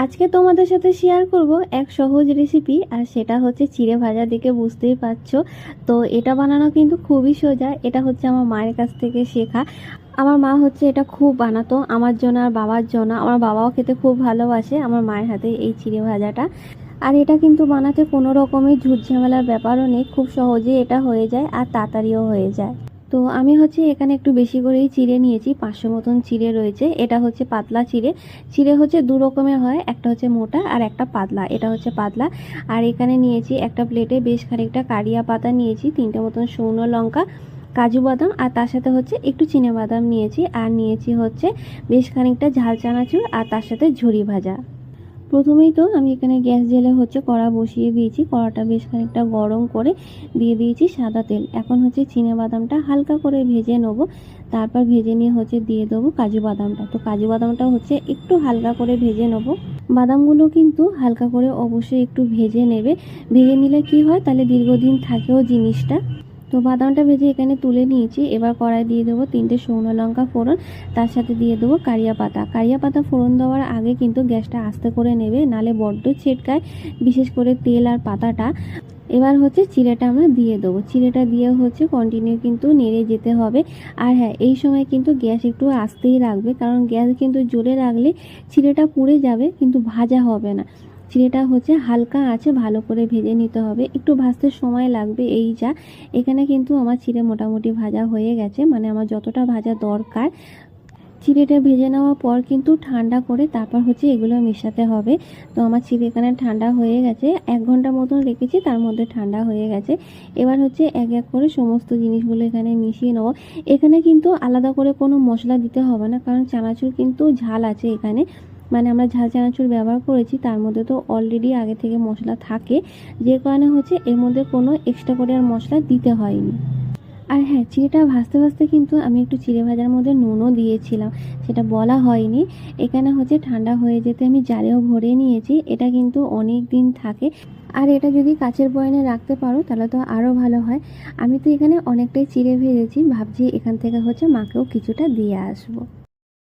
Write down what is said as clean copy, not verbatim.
আজকে তোমাদের সাথে শেয়ার করব এক সহজ রেসিপি, আর সেটা হচ্ছে চিড়ে ভাজা। দেখে বুঝতেই পারছো। তো এটা বানানো কিন্তু খুবই সোজা। এটা হচ্ছে আমার মায়ের কাছ থেকে শেখা। আমার মা হচ্ছে এটা খুব বানাতো আমার জন্য আর বাবার জন্য। আমার বাবাও খেতে খুব ভালোবাসে আমার মায়ের হাতে এই চিড়ে ভাজাটা। আর এটা কিন্তু বানাতে কোনো রকমের ঝুট ঝামেলার ব্যাপারও নেই, খুব সহজেই এটা হয়ে যায় আর তাড়াতাড়িও হয়ে যায়। তো আমি হচ্ছে এখানে একটু বেশি করেই চিড়ে নিয়েছি, 500 মতন চিড়ে রয়েছে। এটা হচ্ছে পাতলা চিড়ে। চিড়ে হচ্ছে দু রকমের হয়, একটা হচ্ছে মোটা আর একটা পাতলা। এটা হচ্ছে পাতলা। আর এখানে নিয়েছি একটা প্লেটে বেশ খানিকটা কারিয়া পাতা নিয়েছি, 3টে মতন শুকনো লঙ্কা, কাজু বাদাম, আর তার সাথে হচ্ছে একটু চিনে বাদাম নিয়েছি। আর নিয়েছি হচ্ছে বেশ খানিকটা ঝাল চানাচুর, আর তার সাথে ঝুরি ভাজা। প্রথমেই তো আমি এখানে গ্যাস জেলে হচ্ছে কড়া বসিয়ে দিয়েছি। কড়াটা বেশ খানিকটা গরম করে দিয়ে দিয়েছি সাদা তেল। এখন হচ্ছে চিনে বাদামটা হালকা করে ভেজে নেবো। তারপর ভেজে নিয়ে হচ্ছে দিয়ে দেবো কাজু বাদামটা। তো কাজু বাদামটা হচ্ছে একটু হালকা করে ভেজে নেবো। বাদামগুলো কিন্তু হালকা করে অবশ্যই একটু ভেজে নেবে। ভেজে নিলে কি হয়, তাহলে দীর্ঘদিন থাকেও জিনিসটা। তো বাদামটা ভেজে এখানে তুলে নিয়েছি। এবার কড়াই দিয়ে দেবো 3টে শুকনো লঙ্কা ফোড়ন, তার সাথে দিয়ে দেবো কারিয়া পাতা। কারিয়া পাতা ফোড়ন দেওয়ার আগে কিন্তু গ্যাসটা আস্তে করে নেবে, নালে বড্ড ছিটকায়, বিশেষ করে তেল আর পাতাটা। এবার হচ্ছে চিড়েটা আমরা দিয়ে দেবো। চিড়েটা দিয়ে হচ্ছে কন্টিনিউ কিন্তু নেড়ে যেতে হবে। আর হ্যাঁ, এই সময় কিন্তু গ্যাস একটু আস্তেই রাখবে, কারণ গ্যাস কিন্তু জোরে রাখলে চিড়েটা পুড়ে যাবে কিন্তু ভাজা হবে না। চিড়েটা হচ্ছে হালকা আঁচে ভালো করে ভেজে নিতে হবে, একটু ভাজতে সময় লাগবে এই যা। এখানে কিন্তু আমার চিড়ে মোটামুটি ভাজা হয়ে গেছে, মানে আমার যতটা ভাজা দরকার। চিড়েটা ভেজে নেওয়ার পর কিন্তু ঠান্ডা করে তারপর হচ্ছে এগুলো মেশাতে হবে। তো আমার চিড়ে এখানে ঠান্ডা হয়ে গেছে, 1 ঘন্টা মতন রেখেছি, তার মধ্যে ঠান্ডা হয়ে গেছে। এবার হচ্ছে এক এক করে সমস্ত জিনিসগুলো এখানে মিশিয়ে নেবো। এখানে কিন্তু আলাদা করে কোনো মশলা দিতে হবে না, কারণ চানাচুর কিন্তু ঝাল আছে এখানে, মানে আমরা ঝাল চানাচুর ব্যবহার করেছি, তার মধ্যে তো অলরেডি আগে থেকে মশলা থাকে, যে কারণে হচ্ছে এর মধ্যে কোনো এক্সট্রা করে আর মশলা দিতে হয়নি। আর হ্যাঁ, চিড়েটা ভাজতে ভাজতে কিন্তু আমি একটু চিড়ে ভাজার মধ্যে নুনও দিয়েছিলাম, সেটা বলা হয়নি। এখানে হচ্ছে ঠান্ডা হয়ে যেতে আমি জারেও ভরে নিয়েছি। এটা কিন্তু অনেক দিন থাকে, আর এটা যদি কাচের বয়ামে রাখতে পারো তাহলে তো আরও ভালো হয়। আমি তো এখানে অনেকটাই চিড়ে ভেজেছি, ভাবছি এখান থেকে হচ্ছে মাকেও কিছুটা দিয়ে আসবো।